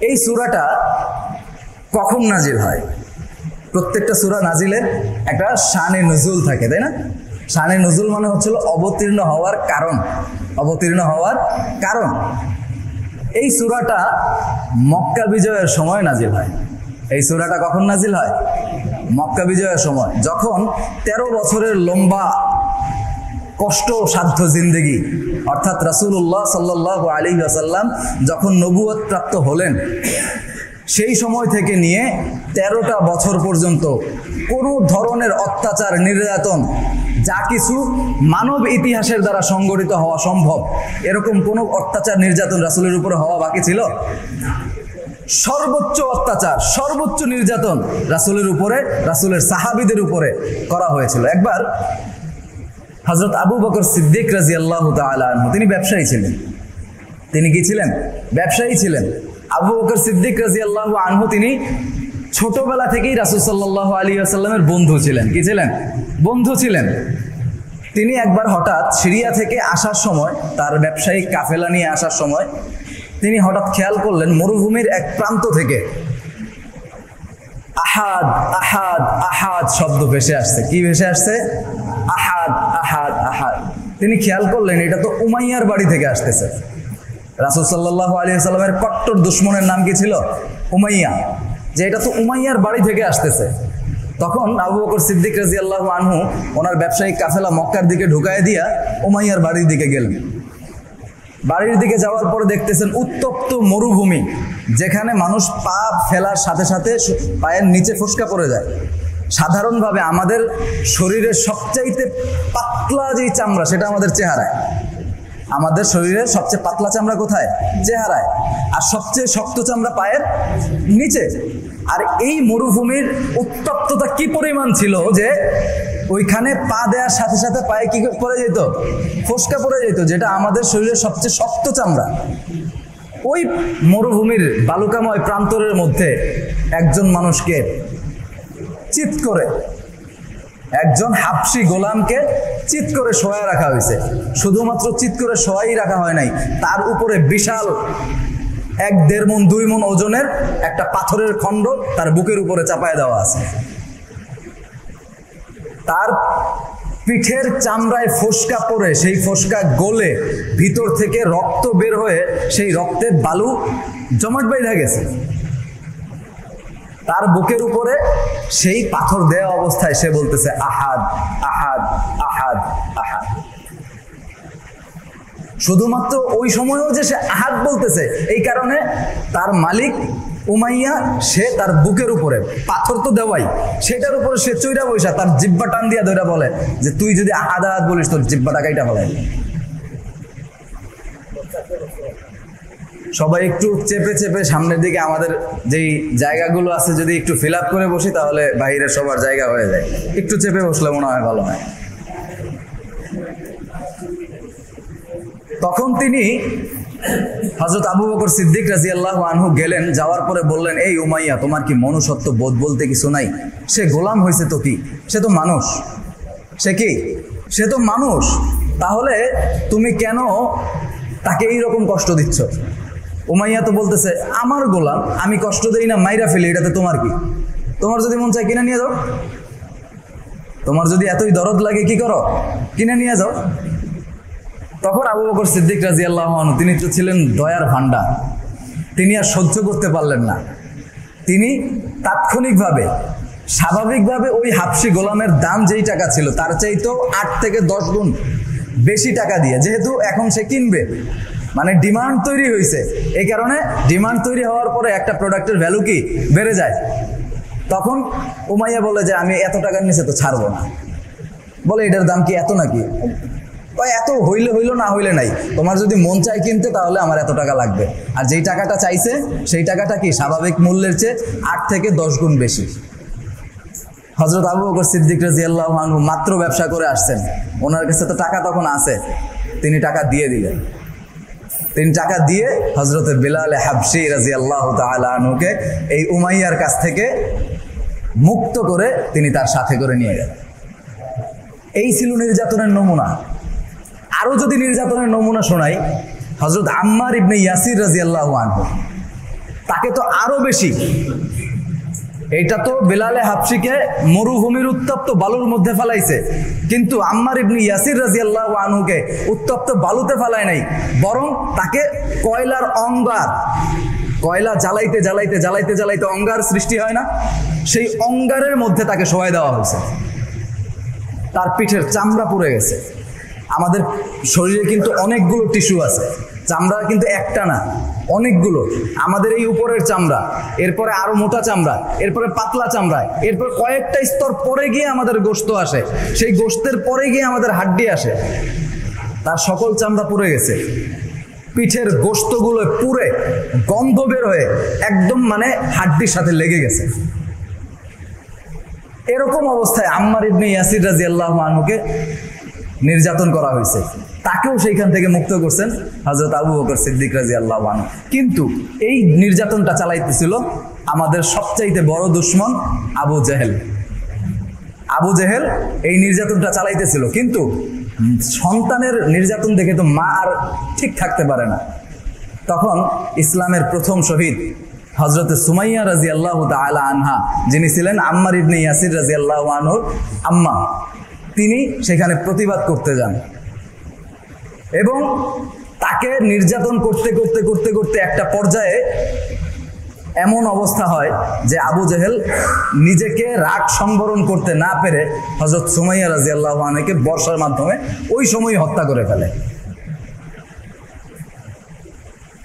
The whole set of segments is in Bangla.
এই সূরাটা কখন নাজিল হয়? প্রত্যেকটা সূরা নাজিলের একটা শানে নুজুল থাকে, তাই না? শানে নুজুল মানে হচ্ছিল অবতীর্ণ হওয়ার কারণ। অবতীর্ণ হওয়ার কারণ এই সূরাটা মক্কা বিজয়ের সময় নাজিল হয়। এই সূরাটা কখন নাজিল হয়? মক্কা বিজয়ের সময়, যখন 13 বছরের লম্বা কষ্ট সাধ্য জিন্দেগি, অর্থাৎ রাসূলুল্লাহ সাল্লাল্লাহু আলাইহি ওয়াসাল্লাম যখন নবুয়ত প্রাপ্ত হলেন, সেই সময় থেকে নিয়ে 13টা বছর পর্যন্ত কোনো ধরনের অত্যাচার, নির্যাতন, যা কিছু মানব ইতিহাসের দ্বারা সংগঠিত হওয়া সম্ভব, এরকম কোনো অত্যাচার, নির্যাতন রাসূলের উপরে হওয়া বাকি ছিল? সর্বোচ্চ অত্যাচার, সর্বোচ্চ নির্যাতন রাসূলের উপরে, রাসূলের সাহাবীদের উপরে করা হয়েছিল। একবার হযরত আবু বকর সিদ্দিক রাদিয়াল্লাহু তাআলা আনহু, তিনি ব্যবসায়ী ছিলেন। তিনি কি ছিলেন? ব্যবসায়ী ছিলেন। আবু বকর সিদ্দিক রাদিয়াল্লাহু আনহু তিনি ছোটবেলা থেকেই রাসূল সাল্লাল্লাহু আলাইহি ওয়াসাল্লামের বন্ধু ছিলেন। কি ছিলেন? বন্ধু ছিলেন। তিনি একবার হঠাৎ সিরিয়া থেকে আসার সময়, তার ব্যবসায়িক কাফেলা নিয়ে আসার সময়, তিনি হঠাৎ খেয়াল করলেন মরুভূমির এক প্রান্ত থেকে আহাদ আহাদ আহাদ শব্দ ভেসে আসছে। কি ভেসে আসছে? আহাদ আহাদ আহাদ। তিনি খেয়াল করলেন এটা তো উমাইয়ার বাড়ি থেকে আসতেছে। রাসূল সাল্লাল্লাহু আলাইহি ওয়াসাল্লামের কট্টর দুশমনের নাম কি ছিল? উমাইয়া। যে এটা তো উমাইয়ার বাড়ি থেকে আসতেছে। তখন আবু বকর সিদ্দিক রাদিয়াল্লাহু আনহু ওনার ব্যবসায়িক কাফেলা মক্কার দিকে ঢুকায় দিয়া উমাইয়ার বাড়ির দিকে গেলেন। বাড়ির দিকে যাওয়ার পরে দেখতেছেন উত্তপ্ত মরুভূমি, যেখানে মানুষ পা ফেলার সাথে সাথে পায়ের নিচে ফোসকা পড়ে যায়। সাধারণভাবে আমাদের শরীরের সবচাইতে পাতলা যেই চামড়া, সেটা আমাদের চেহারায়। আমাদের শরীরের সবচেয়ে পাতলা চামড়া কোথায়? চেহারায়। আর সবচেয়ে শক্ত চামড়া পায়ের নিচে। আর এই মরুভূমির উত্তপ্ততা কি পরিমাণ ছিল যে ওইখানে পা দেওয়ার সাথে সাথে পায়ে কি পড়ে যেত? ফোসকা পড়ে যেত, যেটা আমাদের শরীরের সবচেয়ে শক্ত চামড়া। ওই মরুভূমির বালুকাময় প্রান্তরের মধ্যে একজন মানুষকে চিৎ করে, একজন হাবশী গোলামকে চিৎ করে শোয়ায় রাখা হয়েছে। শুধুমাত্র চিৎ করে শোয়াই রাখা হয় নাই, তার উপরে বিশাল 1-1.5 মণ 2 মণ ওজনের একটা পাথরের খণ্ড তার বুকের উপরে চাপায় দেওয়া আছে। তার পিঠের চামড়ায় ফোসকা পড়ে, সেই ফোসকা গলে ভিতর থেকে রক্ত বের হয়ে সেই রক্তের বালু জমাট বাইধা গেছে। তার বুকের উপরে সেই পাথর দেওয়া অবস্থায় সে বলতেছে আহাদ আহাদ আহাদ আহাদ। শুধুমাত্র ওই সময়ও যে সে আহাদ বলতেছে, এই কারণে তার মালিক উমাইয়া, সে তার বুকের উপরে পাথর তো দেওয়াই, সেটার উপরে সে চৈরা বৈশা তার জিব্বা টান দিয়া ধরে বলে যে তুই যদি আহাদ আহাদ বলিস তোর জিব্বাটা কাইটা ফেলাই। সবাই একটু চেপে চেপে সামনের দিকে, আমাদের যেই জায়গাগুলো আছে যদি একটু ফিল আপ করে বসি তাহলে বাইরে সবার জায়গা হয়ে যায়। একটু চেপে বসলে মনে হয় ভালো হয়। তখন তিনি হযরত আবু বকর সিদ্দিক রাদিয়াল্লাহু আনহু গেলেন, যাওয়ার পরে বললেন, এই উমাইয়া, তোমার কি মনুষ্যত্ব বোধ বলতে কিছু নাই? সে গোলাম হয়েছে তো কি, সে তো মানুষ। সে কি? সে তো মানুষ। তাহলে তুমি কেন তাকে এইরকম কষ্ট দিচ্ছ? উমাইয়া তো বলতেছে, আমার গোলাম, আমি কষ্ট দেই না, মাইরা ফেলি, এটাতে তোমার কি? তোমার যদি মন চায় কিনে নিয়ে যাও। তোমার যদি এতই দরদ লাগে কি করো, কিনে নিয়ে যাও। তখন আবু বকর সিদ্দিক রাদিয়াল্লাহু আনহু, তিনি তো ছিলেন দয়ার ভান্ডার, তিনি আর সহ্য করতে পারলেন না। তিনি তাৎক্ষণিকভাবে, স্বাভাবিকভাবে ওই হাবশী গোলামের দাম যেই টাকা ছিল তার চাইতেও 8 থেকে 10 গুণ বেশি টাকা দিয়ে, যেহেতু এখন সে কিনবে, মানে ডিমান্ড তৈরি হয়েছে, এই কারণে ডিমান্ড তৈরি হওয়ার পরে একটা প্রোডাক্টের ভ্যালু কি বেড়ে যায়। তখন উমাইয়া বলে যে আমি এত টাকার নিচে তো ছাড়বো না। বলে এটার দাম কি এত নাকি? এত হইলে হইলো, না হইলে নাই, তোমার যদি মন চাই কিনতে তাহলে আমার এত টাকা লাগবে। আর যেই টাকাটা চাইছে সেই টাকাটা কি স্বাভাবিক মূল্যের চেয়ে 8 থেকে 10 গুণ বেশি। হযরত আবু বকর সিদ্দিক রাদিয়াল্লাহু আনহু মাত্র ব্যবসা করে আসছেন, ওনার কাছে তো টাকা তখন আছে, তিনি টাকা দিয়ে দিলেন। তিনি টাকা দিয়ে হযরত বিলাল হাবশী রাদিয়াল্লাহু তাআলা আনহুকে এই উমাইয়ার কাছ থেকে মুক্ত করে তিনি তার সাথে করে নিয়ে গেলেন। এই ছিল নির্যাতনের নমুনা। আরো যদি নির্যাতনের নমুনা শোনাই, হযরত আম্মার ইবনে ইয়াসির রাদিয়াল্লাহু আনহু, তাকে তো আরো বেশি। এটা তো বেলালে হাবশিকে মরুভূমির উত্তপ্ত বালুর মধ্যে ফেলাইছে, কিন্তু আম্মার ইবনে ইয়াসির রাদিয়াল্লাহু আনহুকে উত্তপ্ত বালুতে ফেলায় নাই, বরং তাকে কয়লার অঙ্গার, কয়লা জ্বালাইতে জ্বালাইতে জ্বালাইতে জ্বালাইতে অঙ্গার সৃষ্টি হয় না, সেই অঙ্গারের মধ্যে তাকে শোয়াই দেওয়া হয়েছে। তার পিঠের চামড়া পুড়ে গেছে। আমাদের শরীরে কিন্তু অনেকগুলো টিস্যু আছে, চামড়া কিন্তু একটা না, অনেকগুলো। আমাদের এই উপরের চামড়া, এরপরে আরো মোটা চামড়া, এরপরে পাতলা চামড়া, এরপর কয়েকটা স্তর পরে গিয়ে আমাদের গোশত আসে, সেই গোশতের পরে গিয়ে আমাদের হাড্ডি আসে। তার সকল চামড়া পুড়ে গেছে, পিঠের গোশতগুলো পুড়ে গন্ধ বের হয়ে একদম মানে হাড্ডির সাথে লেগে গেছে। এরকম অবস্থায় আম্মার ইবনে ইয়াসির রাদিয়াল্লাহু আনহুকে নির্যাতন করা হয়েছে। তাকেও সেইখান থেকে মুক্ত করছেন হযরত আবু বকর সিদ্দিক রাদিয়াল্লাহু আনহু। কিন্তু এই নির্যাতনটা চালাইতেছিল আমাদের সবচাইতে বড় দুশমন আবু জেহেল। আবু জেহেল এই নির্যাতনটা চালাইতেছিল, কিন্তু সন্তানের নির্যাতন দেখে তো মা আর ঠিক থাকতে পারে না। তখন ইসলামের প্রথম শহীদ হযরত সুমাইয়া রাদিয়াল্লাহু তাআলা আনহা, যিনি ছিলেন আম্মার ইবনে ইয়াসির রাদিয়াল্লাহু আনহুর আম্মা, তিনি সেখানে প্রতিবাদ করতে যান এবং তাকে নির্যাতন করতে করতে করতে করতে একটা পর্যায়ে এমন অবস্থা হয় যে আবু জেহেল নিজেকে রাগ সংবরণ করতে না পেরে হযরত সুমাইয়া রাদিয়াল্লাহু আনহাকে বর্ষার মাধ্যমে ওই সময় হত্যা করে ফেলে।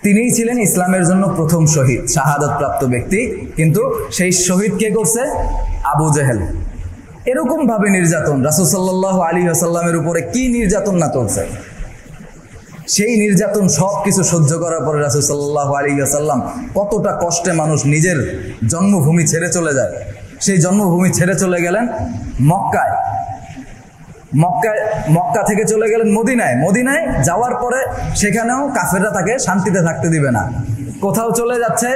তিনিই ছিলেন ইসলামের জন্য প্রথম শহীদ, শাহাদাত প্রাপ্ত ব্যক্তি, কিন্তু সেই শহীদ কে করছে? আবু জেহেল। এরকম ভাবে নির্যাতন রাসূল সাল্লাল্লাহু আলাইহি ওয়াসাল্লামের উপরে কি নির্যাতন না চলছে। সেই নির্যাতন সব কিছু সহ্য করার পরে রাসূল সাল্লাল্লাহু আলাইহি ওয়াসাল্লাম কতটা কষ্টে মানুষ নিজের জন্মভূমি ছেড়ে চলে যায়। সেই জন্মভূমি ছেড়ে চলে গেলেন মক্কায়, মক্কা থেকে চলে গেলেন মদিনায়। মদিনায় যাওয়ার পরে সেখানেও কাফেররা তাকে শান্তিতে থাকতে দিবে না। কোথাও চলে যাচ্ছে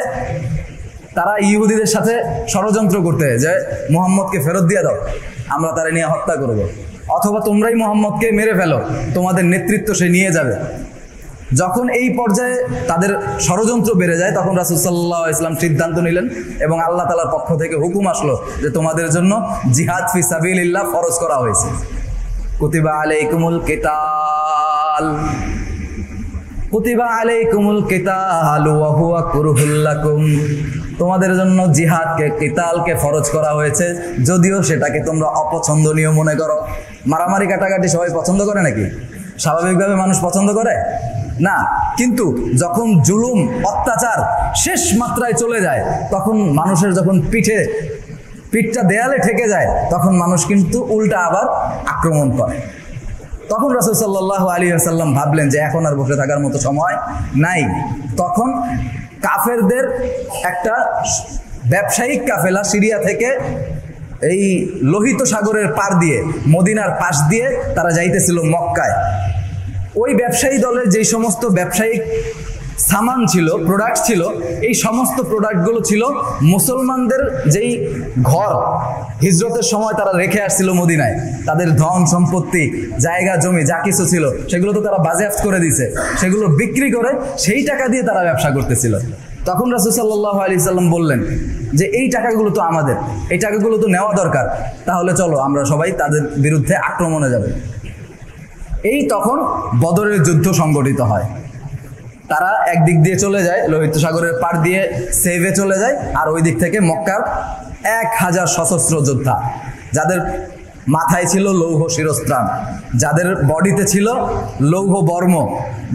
তারা ইহুদিদের সাথে ষড়যন্ত্র করতে, যে মুহাম্মদকে ফেরত দিয়ে দাও, আমরা তারা নিয়ে হত্যা করব, অথবা তোমরাই মুহাম্মদকে মেরে ফেলো, তোমাদের নেতৃত্ব সে নিয়ে যাবে। যখন এই পর্যায়ে তাদের ষড়যন্ত্র বেড়ে যায়, তখন রাসূল সাল্লাল্লাহু আলাইহি ওয়াসাল্লাম সিদ্ধান্ত নিলেন এবং আল্লাহ তাআলার পক্ষ থেকে হুকুম আসলো যে তোমাদের জন্য জিহাদ ফি সাবিলিল্লাহ ফরজ করা হয়েছে। কুতিবা আলাইকুমুল কিতাল, কুতিবা আলাইকুমুল কিতাল ওয়া হুয়া কুরহুল লাকুম, তোমাদের জন্য জিহাদকে, কিতালকে ফরজ করা হয়েছে, যদিও সেটাকে তোমরা অপছন্দনীয় মনে করো। মারামারি কাটাকাটি সবাই পছন্দ করে নাকি? স্বাভাবিকভাবে মানুষ পছন্দ করে না, কিন্তু যখন জুলুম অত্যাচার শেষ মাত্রায় চলে যায়, তখন মানুষের যখন পিঠটা দেয়ালে ঠেকে যায়, তখন মানুষ কিন্তু উল্টা আবার আক্রমণ করে। তখন রাসূল সাল্লাল্লাহু আলাইহি ওয়াসাল্লাম ভাবলেন যে এখন আর বসে থাকার মতো সময় নাই। তখন কাফেরদের একটা ব্যবসায়িক কাফেলা সিরিয়া থেকে এই লোহিত সাগরের পার দিয়ে, মদিনার পাশ দিয়ে তারা যাইতেছিল মক্কায়। ওই ব্যবসায়ী দলের যেই সমস্ত ব্যবসায়িক সামান ছিল, প্রোডাক্ট ছিল, এই সমস্ত প্রোডাক্টগুলো ছিল মুসলমানদের যেই ঘর হিজরতের সময় তারা রেখে আসছিল মদিনায়, তাদের ধন সম্পত্তি, জায়গা জমি যা কিছু ছিল সেগুলো তো তারা বাজেয়াপ্ত করে দিয়েছে, সেগুলো বিক্রি করে সেই টাকা দিয়ে তারা ব্যবসা করতেছিল। তখন রাসূল সাল্লাল্লাহু আলাইহি ওয়াসাল্লাম বললেন যে এই টাকাগুলো তো আমাদের, এই টাকাগুলো তো নেওয়া দরকার, তাহলে চলো আমরা সবাই তাদের বিরুদ্ধে আক্রমণে যাব। এই তখন বদরের যুদ্ধ সংগঠিত হয়। তারা একদিক দিয়ে চলে যায়, লোহিত সাগরের পার দিয়ে সেভে চলে যায়, আর ওই দিক থেকে মক্কার 1000 সশস্ত্র যোদ্ধা, যাদের মাথায় ছিল লৌহ শিরস্ত্রাণ, যাদের বডিতে ছিল লৌহ বর্ম,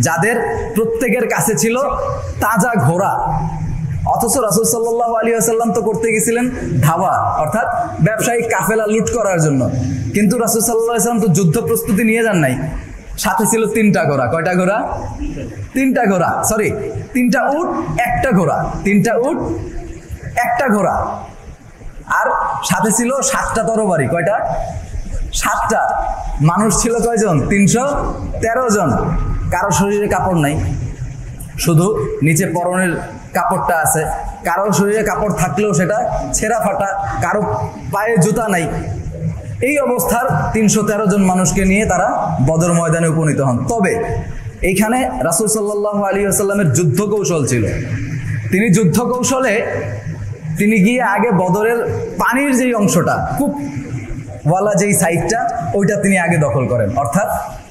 যাদের প্রত্যেকের কাছে ছিল তাজা ঘোড়া। অথচ রাসূল সাল্লাল্লাহু আলাইহি ওয়াসাল্লাম তো করতে গেছিলেন ধাওয়া, অর্থাৎ ব্যবসায়িক কাফেলা লুট করার জন্য, কিন্তু রাসূল সাল্লাল্লাহু আলাইহি ওয়াসাল্লাম তো যুদ্ধ প্রস্তুতি নিয়ে যান নাই। সাথে ছিল 3টা ঘোড়া। কয়টা ঘোড়া? 3টা ঘোড়া, সরি 3টা উট, 1টা ঘোড়া, 3টা উট, 1টা ঘোড়া, আর সাথে ছিল 7টা তরবারি। কয়টা? 7টা। মানুষ ছিল কয়জন? 313 জন। কারো শরীরে কাপড় নাই, শুধু নিচে পরনের কাপড়টা আছে। কারো শরীরে কাপড় থাকলেও সেটা ছেঁড়া ফাটা, কারো পায়ে জুতা নাই। এই অবস্থার 313 জন মানুষকে নিয়ে তারা বদর ময়দানে উপনীত হন। তবে এইখানে রাসূল সাল্লাল্লাহু আলাইহি ওয়াসাল্লামের যুদ্ধ কৌশল ছিল। তিনি যুদ্ধ কৌশলে তিনি গিয়ে আগে বদরের পানির যেই অংশটা, কূপ ওয়ালা যেই সাইডটা, ওইটা তিনি আগে দখল করেন। অর্থাৎ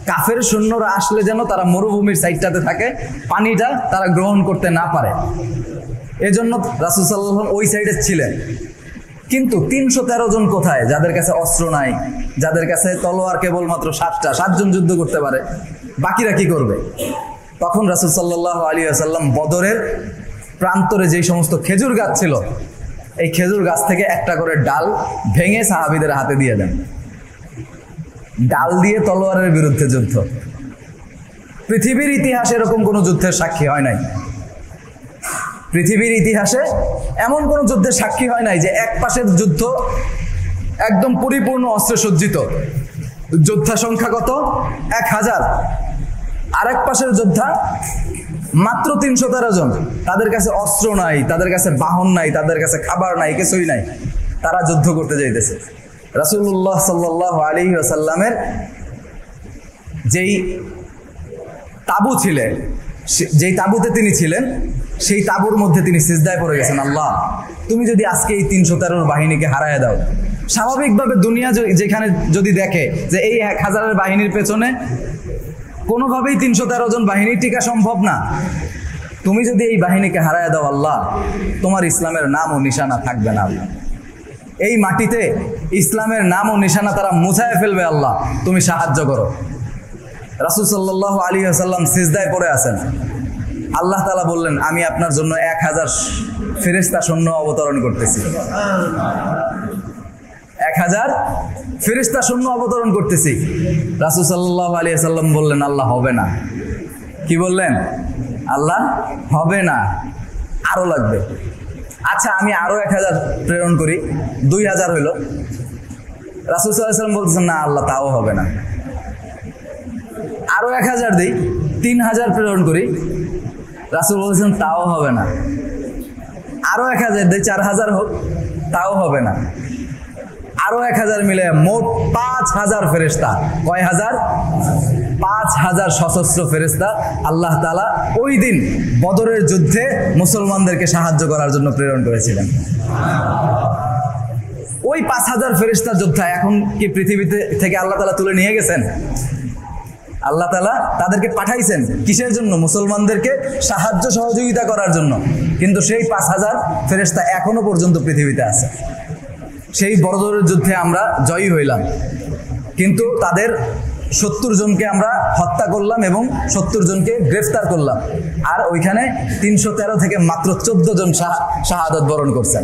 কাফের সৈন্যরা আসলে যেন তারা মরুভূমির সাইডটাতে থাকে, পানিটা তারা গ্রহণ করতে না পারে, এজন্য রাসূল সাল্লাল্লাহু আলাইহি ওয়াসাল্লাম ওই সাইডে ছিলেন। কিন্তু ৩১৩ জন কোথায়, যাদের কাছে অস্ত্র নাই, যাদের কাছে তলোয়ার কেবলমাত্র ৭ জন যুদ্ধ করতে পারে, বাকিরা কি করবে? তখন রাসূল সাল্লাল্লাহু আলাইহি ওয়াসাল্লাম বদরের প্রান্তরে যেই সমস্ত খেজুর গাছ ছিল, এই খেজুর গাছ থেকে একটা করে ডাল ভেঙে সাহাবীদের হাতে দিয়ে দেন। ডাল দিয়ে তলোয়ারের বিরুদ্ধে যুদ্ধ। পৃথিবীর ইতিহাসে এরকম কোনো যুদ্ধের সাক্ষী হয় নাই। পৃথিবীর ইতিহাসে এমন কোনো যুদ্ধের সাক্ষী হয় নাই যে এক পাশের যুদ্ধ একদম পরিপূর্ণ অস্ত্রে সজ্জিত, যোদ্ধা সংখ্যা কত? ১,০০০। আরেক পাশের যোদ্ধা মাত্র ৩১৩ জন, তাদের কাছে অস্ত্র নাই, তাদের কাছে বাহন নাই, তাদের কাছে খাবার নাই, কিছুই নাই, তারা যুদ্ধ করতে যাইতেছে। রাসূলুল্লাহ সাল্লাল্লাহু আলাইহি ওয়াসাল্লামের যেই তাবু ছিলেন, যেই তাবুতে তিনি ছিলেন, সেই তাবুর মধ্যে তিনি সিজদায় পড়ে গেছেন, আল্লাহ তুমি যদি আজকে এই ৩১৩ বাহিনীকে হারায় দাও, স্বাভাবিকভাবে দুনিয়া যেখানে যদি দেখে যে এই ১,০০০ বাহিনীর পেছনে কোনোভাবেই ৩১৩ জন বাহিনী টিকা সম্ভব না, তুমি যদি এই বাহিনীকে হারায় দাও আল্লাহ, তোমার ইসলামের নাম ও নিশানা থাকবে না আল্লাহ। এই মাটিতে ইসলামের নাম ও নিশানা তারা মুছায় ফেলবে আল্লাহ, তুমি সাহায্য করো। রাসূল সাল্লাল্লাহু আলাইহি ওয়াসাল্লাম সিজদায় পড়ে আছেন। আল্লাহ তাআলা বললেন, আমি আপনার জন্য ১,০০০ ফেরেশতা সৈন্য অবতরণ করতেছি। ১,০০০ ফেরেশতা সৈন্য অবতরণ করতেছি। রাসূল সাল্লাল্লাহু আলাইহি ওয়াসাল্লাম বললেন, আল্লাহ হবে না। কি বললেন? আল্লাহ হবে না, আরো লাগবে। আচ্ছা আমি আরো ১,০০০ প্রেরণ করি, ২,০০০ হইল। রাসূল সাল্লাল্লাহু আলাইহি ওয়াসাল্লাম বলতেছেন, না আল্লাহ তাও হবে না। আরো ১,০০০ দিই, ৩,০০০ প্রেরণ করি। রাসূল বলছেন তাও হবে না। আরো ১,০০০ দিই, ৪,০০০ হোক, তাও হবে না। আরো ১,০০০ মিলে মোট ৫,০০০ ফেরেশতা। কয় হাজার? ৫,০০০ সশস্ত্র ফেরেশতা আল্লাহ তাআলা ওই দিন বদরের যুদ্ধে মুসলমানদেরকে সাহায্য করার জন্য প্রেরণ করেছিলেন। ওই ৫,০০০ ফেরেশতা যোদ্ধা এখন কি পৃথিবীতে থেকে আল্লাহ তাআলা তুলে নিয়ে গেছেন? আল্লাহ তাআলা তাদেরকে পাঠাইছেন কিসের জন্য? মুসলমানদেরকে সাহায্য সহযোগিতা করার জন্য। কিন্তু সেই ৫,০০০ ফেরেশতা এখনো পর্যন্ত পৃথিবীতে আছে। সেই বদরের যুদ্ধে আমরা জয়ী হইলাম, কিন্তু তাদের ৭০ জনকে আমরা হত্যা করলাম এবং ৭০ জনকে গ্রেফতার করলাম। আর ওইখানে ৩১৩ থেকে মাত্র ১৪ জন শাহাদত বরণ করছেন।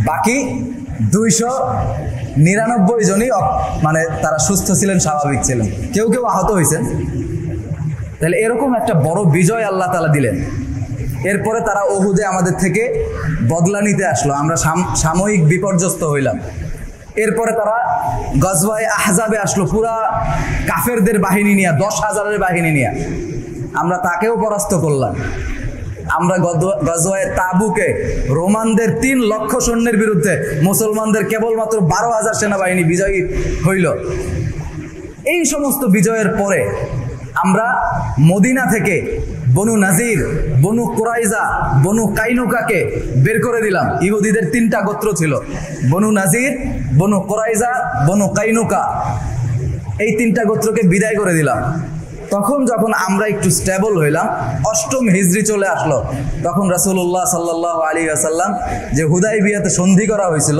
বাকি ২৯৯ জনই মানে তারা সুস্থ ছিলেন, স্বাভাবিক ছিলেন, কেউ কেউ আহত হয়েছেন। তাহলে এরকম একটা বড় বিজয় আল্লাহ তাআলা দিলেন। এরপরে তারা উহুদে আমাদের থেকে বদলা নিতে আসলো, আমরা সাময়িক বিপর্যস্ত হইলাম। এরপরে তারা গজওয়ায়ে আহজাবে আসলো, পুরা কাফেরদের বাহিনী নিয়ে, ১০,০০০-এর বাহিনী নিয়ে। আমরা তাকেও পরাস্ত করলাম। আমরা গজওয়ায়ে তাবুকে রোমানদের ৩ লক্ষ সৈন্যের বিরুদ্ধে মুসলমানদের কেবলমাত্র ১২,০০০ সেনাবাহিনী বিজয়ী হইল। এই সমস্ত বিজয়ের পরে আমরা মদিনা থেকে বনু নাজির, বনু কুরাইজা, বনু কাইনুকাকে বের করে দিলাম। ইহুদিদের ৩টা গোত্র ছিল, বনু নাজির, বনু কুরাইজা, বনু কাইনুকা। এই ৩টা গোত্রকে বিদায় করে দিলাম। তখন যখন আমরা একটু স্টেবল হইলাম, ৮ম হিজরি চলে আসলো, তখন রাসূলুল্লাহ সাল্লাল্লাহু আলাইহি ওয়াসাল্লাম যে হুদাইবিয়াতে সন্ধি করা হয়েছিল,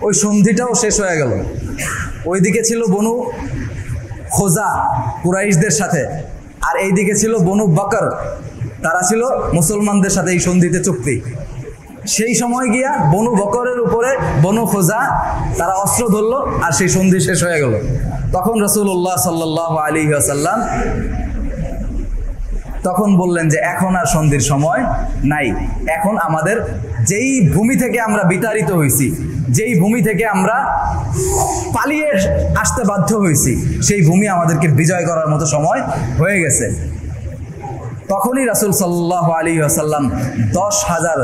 ওই সন্ধিটাও শেষ হয়ে গেল। ওইদিকে ছিল বনু খোজা কুরাইশদের সাথে, আর এইদিকে ছিল বনু বকর, তারা ছিল মুসলমানদের সাথে এই সন্ধিতে চুক্তি। সেই সময় গিয়া বনু বকরের উপরে বনু খোজা তারা অস্ত্র ধরল, আর সেই সন্ধি শেষ হয়ে গেল। তখন রাসূলুল্লাহ সাল্লাল্লাহু আলাইহি ওয়াসাল্লাম তখন বললেন যে এখন আর সন্ধির সময় নাই, এখন আমাদের যেই ভূমি থেকে আমরা বিতাড়িত হয়েছি, যেই ভূমি থেকে আমরা পালিয়ে আসতে বাধ্য হয়েছি, সেই ভূমি আমাদেরকে বিজয় করার মতো সময় হয়ে গেছে। তখনই রাসূল সাল্লাল্লাহু আলাইহি ওয়াসাল্লাম ১০,০০০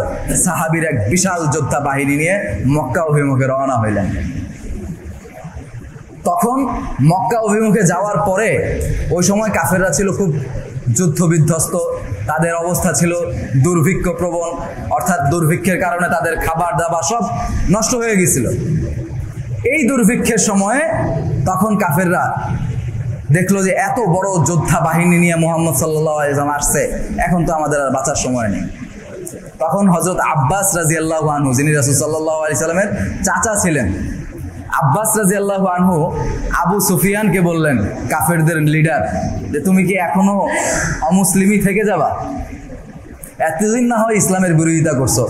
সাহাবীর এক বিশাল যোদ্ধা বাহিনী নিয়ে মক্কা অভিমুখে রওনা হইলেন। তখন মক্কা অভিমুখে যাওয়ার পরে ওই সময় কাফেররা ছিল খুব যুদ্ধ বিধ্বস্ত, তাদের অবস্থা ছিল দুর্ভিক্ষ প্রবণ, অর্থাৎ দুর্ভিক্ষের কারণে তাদের খাবার দাবার সব নষ্ট হয়ে গিয়েছিল। এই দুর্ভিক্ষের সময়ে তখন কাফেররা দেখলো যে এত বড় যোদ্ধা বাহিনী নিয়ে মুহাম্মদ সাল্লাল্লাহু আলাইহি ওয়াসাল্লাম আসছে, এখন তো আমাদের আর বাঁচার সময় নেই। তখন হযরত আব্বাস রাদিয়াল্লাহু আনহু, যিনি রাসূল সাল্লাল্লাহু আলাইহি সাল্লামের চাচা ছিলেন, আব্বাস রাদিয়াল্লাহু আনহু আবু সুফিয়ানকে বললেন, কাফেরদের লিডার, যে তুমি কি এখনো অমুসলিমই থেকে যাবা? এতদিন না হয় ইসলামের বিরোধিতা করছো,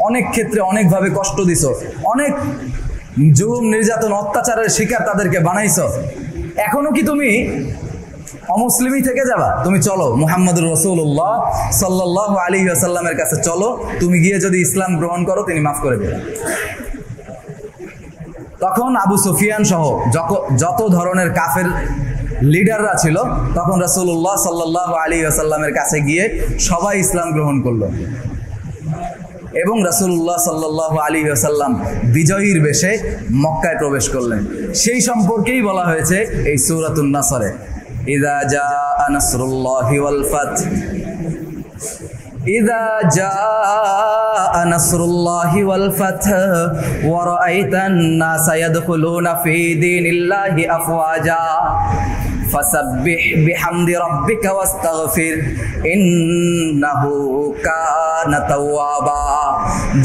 অনেক ক্ষেত্রে অনেকভাবে কষ্ট দিছো, অনেক জুলুম নির্যাতন অত্যাচারের শিকার তাদেরকে বানাইছো, এখনো কি তুমি অমুসলিমই থেকে যাবা? তুমি চলো, মুহাম্মদুর রাসূলুল্লাহ সাল্লাল্লাহু আলাইহি ওয়াসাল্লামের কাছে চলো, তুমি গিয়ে যদি ইসলাম গ্রহণ করো তিনি মাফ করে দেবেন। তখন আবু সুফিয়ান সহ যত ধরনের কাফের লিডাররা ছিল, তখন রাসূলুল্লাহ সাল্লাল্লাহু আলাইহি ওয়াসাল্লামের কাছে গিয়ে সবাই ইসলাম গ্রহণ করলো এবং রাসূলুল্লাহ সাল্লাল্লাহু আলাইহি ওয়াসাল্লাম বিজয়ীর বেশে মক্কায় প্রবেশ করলেন। সেই সম্পর্কেই বলা হয়েছে এই সূরাতুন নাসরে, ইযা জাআ নাসরুল্লাহি ওয়াল ফাত, ইযা জাআ নাসরুল্লাহি ওয়াল ফাত ওয়া রাআইতান নাসা ইয়াদখুলুনা ফি দীনিল্লাহি আফওয়াজা ফাসাব্বিহ বিহামদি রাব্বিকা ওয়াস্তাগফির ইন্নাহু কানা তাওয়াবা।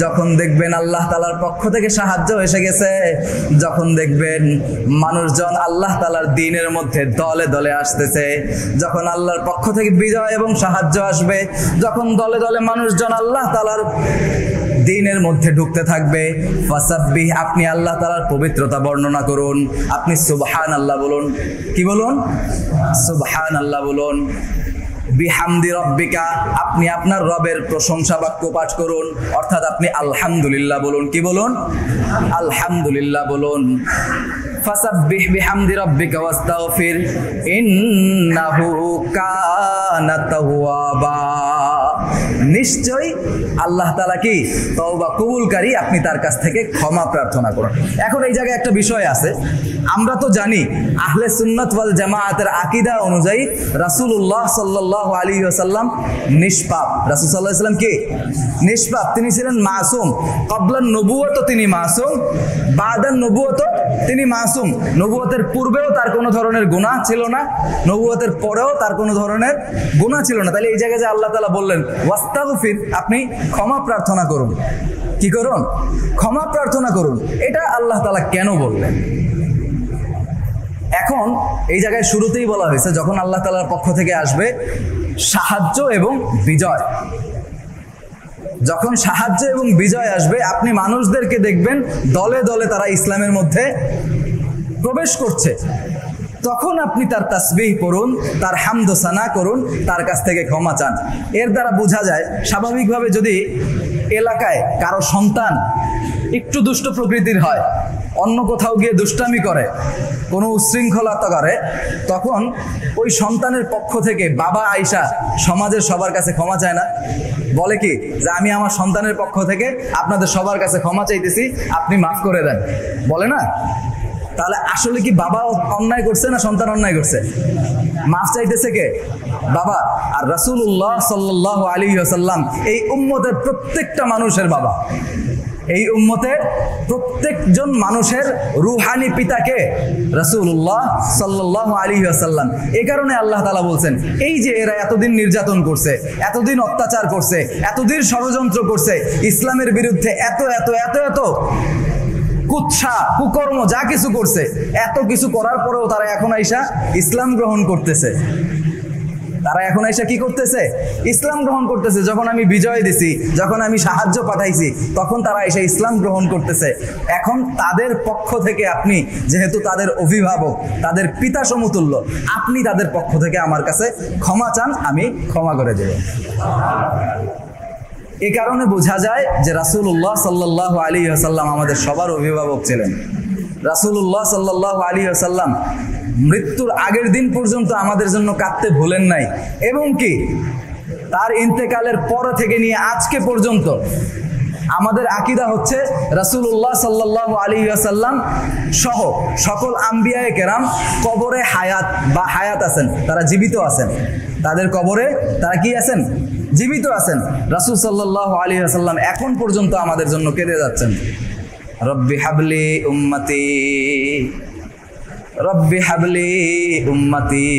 যখন দেখবেন আল্লাহ তাআলার পক্ষ থেকে সাহায্য এসে গেছে, যখন দেখবেন মানুষজন আল্লাহ তাআলার দ্বীনের মধ্যে দলে দলে আসতেছে, যখন আল্লাহর পক্ষ থেকে বিজয় এবং সাহায্য আসবে, যখন দলে দলে মানুষজন আল্লাহ তাআলার দ্বীনের মধ্যে ঢুকতে থাকবে, ফাসাব্বিহ, আপনি আল্লাহ তাআলার পবিত্রতা বর্ণনা করুন, আপনি সুবহানাল্লাহ বলুন। কি বলুন? সুবহানাল্লাহ বলুন। বিহামদি রব্বিকা, আপনি আপনার রবের প্রশংসা বাক্য পাঠ করুন, অর্থাৎ আপনি আলহামদুলিল্লাহ বলুন। কি বলুন? আলহামদুলিল্লাহ বলুন। ফাসাব্বিহ বিহামদি রাব্বিকা ওয়াস্তাগফির ইন্নাহু কানা তাওয়াবা। নিশ্চয়ই আল্লাহ তাআলা কি তওবা কবুলকারী, আপনি তার কাছ থেকে ক্ষমা প্রার্থনা করুন। এখন এই জায়গায় একটা বিষয় আছে, আমরা তো জানি আহলে সুন্নাত ওয়াল জামাআতের আকীদা অনুযায়ী রাসূলুল্লাহ সাল্লাল্লাহু আলাইহি ওয়াসাল্লাম নিষ্পাপ। রাসূল সাল্লাল্লাহু আলাইহি ওয়াসাল্লাম কি? নিষ্পাপ। তিনি ছিলেন মাসুম। ক্বাবলান নবুওয়াত তিনি মাসুম, বাদান নবুওয়াত তিনি মাসুম। নবুয়তের পূর্বেও তার কোনো ধরনের গুনাহ ছিল না, নবুয়তের পরেও তার কোনো ধরনের গুনাহ ছিল না। তাহলে এই জায়গায় যে আল্লাহ তাআলা বললেন ওয়াস্তাগফির, আপনি ক্ষমা প্রার্থনা করুন। কি করুন? ক্ষমা প্রার্থনা করুন। এটা আল্লাহ তাআলা কেন বললেন? এখন এই জায়গায় শুরুতেই বলা হয়েছে, যখন আল্লাহ তাআলার পক্ষ থেকে আসবে সাহায্য এবং বিজয়, যখন সাহায্য এবং বিজয় আসবে, আপনি মানুষদেরকে দেখবেন দলে দলে তারা ইসলামের মধ্যে প্রবেশ করছে, তখন আপনি তার তাসবিহ করুন, তার হামদ সানা করুন, তার কাছ থেকে ক্ষমা চান। এর দ্বারা বোঝা যায় স্বাভাবিকভাবে যদি এলাকায় কারো সন্তান একটু দুষ্ট প্রকৃতির হয়, অন্য কোথাও গিয়ে দুষ্টামি করে, কোনো উচ্ছৃঙ্খলতা করে, তখন ওই সন্তানের পক্ষ থেকে বাবা আয়েশা সমাজের সবার কাছে ক্ষমা চায় না? বলে কি যে আমি আমার সন্তানের পক্ষ থেকে আপনাদের সবার কাছে ক্ষমা চাইতেছি, আপনি মাফ করে দেন, বলে না? তাহলে আসলে কি বাবা অন্যায় করছে না সন্তান অন্যায় করছে? মাফ চাইতেছে কে? বাবা। আর রাসূলুল্লাহ সাল্লাল্লাহু আলাইহি ওয়াসাল্লাম এই উম্মতের প্রত্যেকটা মানুষের বাবা, এই উম্মতের প্রত্যেকজন মানুষের রুহানি পিতাকে রাসূলুল্লাহ সাল্লাল্লাহু আলাইহি ওয়াসাল্লাম। এই কারণে আল্লাহ তাআলা বলছেন, এই যে এরা এতদিন নির্যাতন করছে, এতদিন অত্যাচার করছে, এতদিন ষড়যন্ত্র করছে, ইসলামের বিরুদ্ধে এত এত এত এত কুৎসা কুকর্ম যা কিছু করছে, এত কিছু করার পরেও তারা এখন আইসা ইসলাম গ্রহণ করতেছে। তারা এখন এসে কি করতেছে? ইসলাম গ্রহণ করতেছে। যখন আমি বিজয় দিছি, যখন আমি সাহায্য পাঠাইছি, তখন তারা এসে ইসলাম গ্রহণ করতেছে। এখন তাদের পক্ষ থেকে আপনি যেহেতু তাদের অভিভাবক, তাদের পিতা সমতুল্য, আপনি তাদের পক্ষ থেকে আমার কাছে ক্ষমা চান, আমি ক্ষমা করে দেব। এই কারণে বোঝা যায় যে রাসূলুল্লাহ সাল্লাল্লাহু আলাইহি ওয়াসাল্লাম আমাদের সবার অভিভাবক ছিলেন। রাসূলুল্লাহ সাল্লাল্লাহু আলাইহি ওয়াসাল্লাম মৃত্যুর আগের দিন পর্যন্ত আমাদের জন্য কাঁদতে ভুলেন নাই, এবং কি তার ইন্তেকালের পর থেকে নিয়ে আজকে পর্যন্ত আমাদের আকীদা হচ্ছে রাসূলুল্লাহ সাল্লাল্লাহু আলাইহি ওয়াসাল্লাম সহ সকল আম্বিয়ায়ে কেরাম কবরে হায়াত বা হায়াত আছেন, তারা জীবিত আছেন, তাদের কবরে তারা কি আছেন? জীবিত আছেন। রাসূল সাল্লাল্লাহু আলাইহি ওয়াসাল্লাম এখন পর্যন্ত আমাদের জন্য কেঁদে যাচ্ছেন, রব্বি হাবলি উম্মতি, রব্বি হাবলি উম্মতি।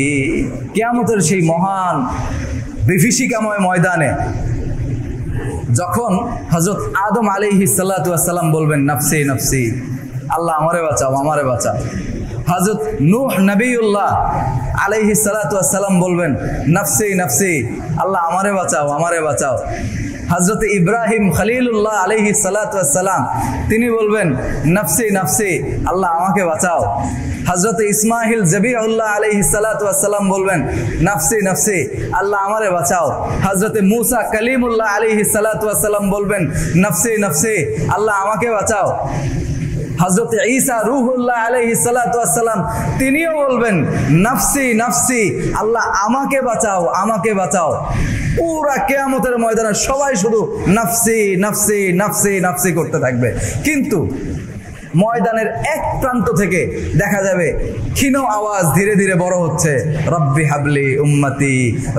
কিয়ামতের সেই মহান বিভীষিকাময় ময়দানে যখন হযরত আদম আলাইহিস সালাতু ওয়াস সালাম বলবেন নাফসি নাফসি, আল্লাহ আমারে বাঁচাও আমারে বাঁচাও। হযরত নূহ নবিয়ুল্লাহ আলাইহিস সালাতু ওয়াস সালাম বলবেন নাফসি নাফসি, আল্লাহ আমারে বাঁচাও আমারে বাঁচাও। হযরত ইব্রাহিম খলিলুল্লাহ আলাইহিস সালাতু ওয়াস সালাম তিনি বলবেন নাফসি নাফসি, আল্লাহ আমাকে বাঁচাও। হযরত ইসমাইল জবিউল্লাহ আলাইহিস সালাতু ওয়াস সালাম বলবেন নাফসি নাফসি, আল্লাহ আমারে বাঁচাও। হযরত মূসা কালিমুল্লাহ আলাইহিস সালাতু ওয়াস সালাম বলবেন নাফসি নাফসি, আল্লাহ আমাকে বাঁচাও। হযরত ঈসা রূহুল্লাহ আলাইহিস সালাতু ওয়াস সালাম তিনিও বলবেন নাফসি নাফসি, আল্লাহ আমাকে বাঁচাও আমাকে বাঁচাও। পুরা কিয়ামতের ময়দানে সবাই শুধু নাফসি নাফসি নাফসি নাফসি করতে থাকবে, কিন্তু ময়দানের এক প্রান্ত থেকে দেখা যাবে ক্ষীণ আওয়াজ ধীরে ধীরে বড় হচ্ছে, রব্বি হাবলি উম্মতি,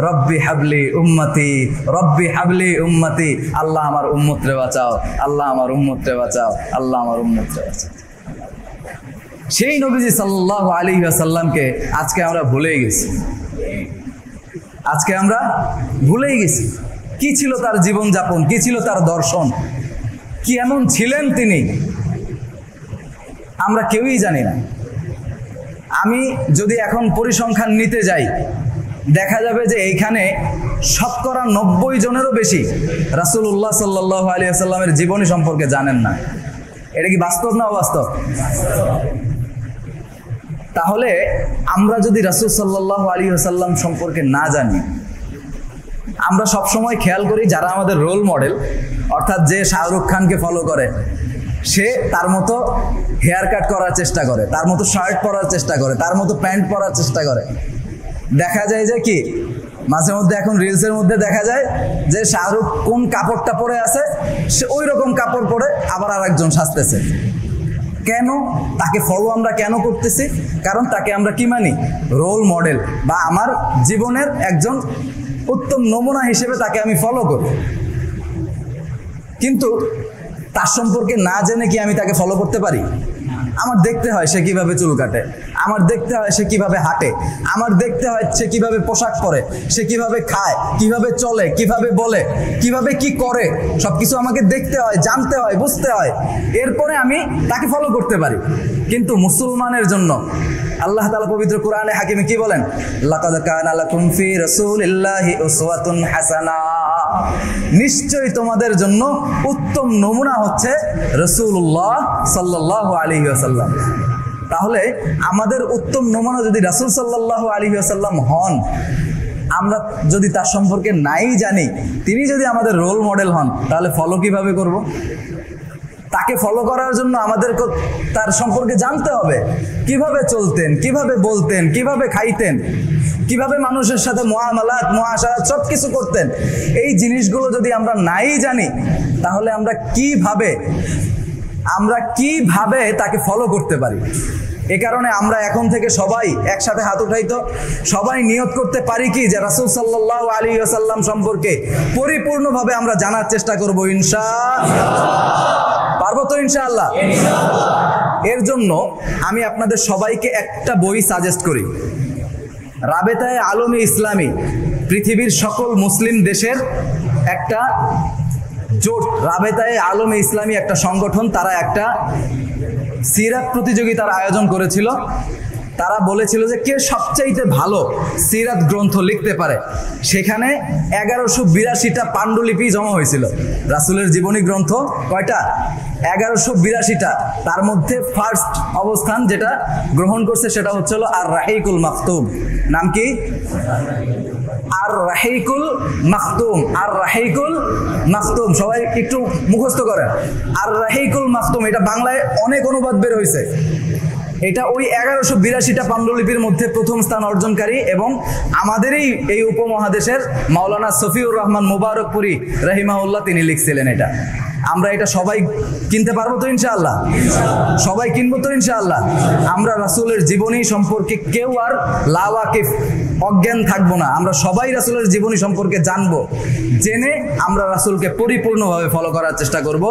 রব্বি হাবলি উম্মতি, রব্বি হাবলি উম্মতি, আল্লাহ আমার উম্মতরে বাঁচাও, আল্লাহ আমার উম্মতরে বাঁচাও, আল্লাহ আমার উম্মতরে বাঁচাও। সেই নবীজি সাল্লাল্লাহু আলাইহি ওয়াসাল্লামকে আজকে আমরা ভুলেই গেছি, আজকে আমরা ভুলেই গেছি। কি ছিল তার জীবনযাপন, কি ছিল তার দর্শন, কি এমন ছিলেন তিনি, আমরা কেউই জানি না। আমি যদি এখন পরিসংখ্যান নিতে যাই, দেখা যাবে যে এইখানে শতকরা 90 জনেরও বেশি রাসূলুল্লাহ সাল্লাল্লাহু আলাইহি ওয়াসাল্লামের জীবনী সম্পর্কে জানেন না। এটা কি বাস্তব না অবাস্তব? তাহলে আমরা যদি রাসূল সাল্লাল্লাহু আলাইহি ওয়াসাল্লাম সম্পর্কে না জানি, আমরা সবসময় খেয়াল করি যারা আমাদের রোল মডেল, অর্থাৎ যে শাহরুখ খানকে ফলো করে সে তার মতো হেয়ার কাট করার চেষ্টা করে, তার মতো শার্ট পরার চেষ্টা করে, তার মতো প্যান্ট পরার চেষ্টা করে। দেখা যায় যে কি মাঝে মধ্যে এখন রিলসের মধ্যে দেখা যায় যে শাহরুখ কোন কাপড়টা পরে আছে সে ওই রকম কাপড় পরে আবার আরেকজন সাজতেছে। কেন? তাকে ফলো আমরা কেন করতেছি? কারণ তাকে আমরা কি মানি? রোল মডেল, বা আমার জীবনের একজন উত্তম নমুনা হিসেবে তাকে আমি ফলো করি। কিন্তু তার সম্পর্কে না জেনে কি আমি তাকে ফলো করতে পারি? আমার দেখতে হয় সে কিভাবে চুল কাটে, আমার দেখতে হয় সে কিভাবে হাঁটে, আমার দেখতে হয় সে কিভাবে পোশাক পরে, সে কিভাবে খায়, কিভাবে চলে, কিভাবে বলে, কিভাবে কি করে, সবকিছু আমাকে দেখতে হয়, জানতে হয়, বুঝতে হয়, এরপরে আমি তাকে ফলো করতে পারি। কিন্তু মুসলমানের জন্য আল্লাহ তাআলা পবিত্র কোরআনে হাকিমে কি বলেন? লাকাদ কানা লাকুম ফি রাসূলিল্লাহি উসওয়াতুন হাসানা, নিশ্চয়ই তোমাদের জন্য উত্তম নমুনা হচ্ছে রাসূলুল্লাহ সাল্লাল্লাহু আলাইহি ওয়াসাল্লাম। তাহলে আমাদের উত্তম নমুনা যদি রাসূল সাল্লাল্লাহু আলাইহি ওয়াসাল্লাম হন, আমরা যদি তার সম্পর্কে নাই জানি, তিনি যদি আমাদের রোল মডেল হন, তাহলে ফলো কিভাবে করব? তাকে ফলো করার জন্য আমাদের তার সম্পর্কে জানতে হবে, কিভাবে চলতেন, কিভাবে বলতেন, কিভাবে খাইতেন, কিভাবে মানুষের সাথে মুআমালাত মুআশারাত সব কিছু করতেন। এই জিনিসগুলো যদি আমরা নাই জানি, তাহলে আমরা কিভাবে তাকে ফলো করতে পারি? এ কারণে আমরা এখন থেকে সবাই একসাথে হাত উঠাই তো, সবাই নিয়ত করতে পারি কি যে রাসূল সাল্লাল্লাহু আলাইহি ওয়াসাল্লাম সম্পর্কে পরিপূর্ণভাবে আমরা জানার চেষ্টা করব ইনশাআল্লাহ। পারবো তো ইনশাআল্লাহ? এর জন্য আমি আপনাদের সবাইকে একটা বই সাজেস্ট করি। রাবেতায়ে আলমে ইসলামী, পৃথিবীর সকল মুসলিম দেশের একটা জোট, রাবেতায়ে আলমে ইসলামী একটা সংগঠন, তারা একটা সিরাত প্রতিযোগিতার আয়োজন করেছিল। তারা বলেছিল যে কে সবচাইতে ভালো সিরাত গ্রন্থ লিখতে পারে। সেখানে 1182টা পাণ্ডুলিপি জমা হয়েছিল। রাসূলের জীবনী গ্রন্থ কয়টা? 1182টা। তার মধ্যে ফার্স্ট অবস্থান যেটা গ্রহণ করছে সেটা হচ্ছিল আর রাহিকুল মাকতুম। নাম কি? আর রাহিকুল মাকতুম। আর রাহিকুল মাকতুম সবাই একটু মুখস্থ করেন। আর রাহিকুল মাকতুম, এটা বাংলায় অনেক অনুবাদ বের হয়েছে। এটা ওই 1182টা পাণ্ডুলিপির মধ্যে প্রথম স্থান অর্জনকারী, এবং আমাদেরই এই উপমহাদেশের মাওলানা সফিউর রহমান মুবারকপুরি রাহিমাহুল্লাহ তিনি লিখছিলেন এটা। আমরা এটা সবাই কিনতে পারবো তো ইনশাআল্লাহ? সবাই কিনবো তো ইনশাআল্লাহ? আমরা রাসূলের জীবনী সম্পর্কে কেউ আর লাওয়াকিফ, অজ্ঞান থাকবো না। আমরা সবাই রাসূলের জীবনী সম্পর্কে জানবো, জেনে আমরা রাসূলকে পরিপূর্ণভাবে ফলো করার চেষ্টা করব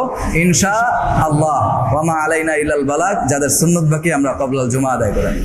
ইনশাআল্লাহ। ওয়া মা আলাইনা ইল্লাল বালাগ। যাদের সুন্নত বাকি আমরা ক্বাবলাল জুমা আদায় করেন।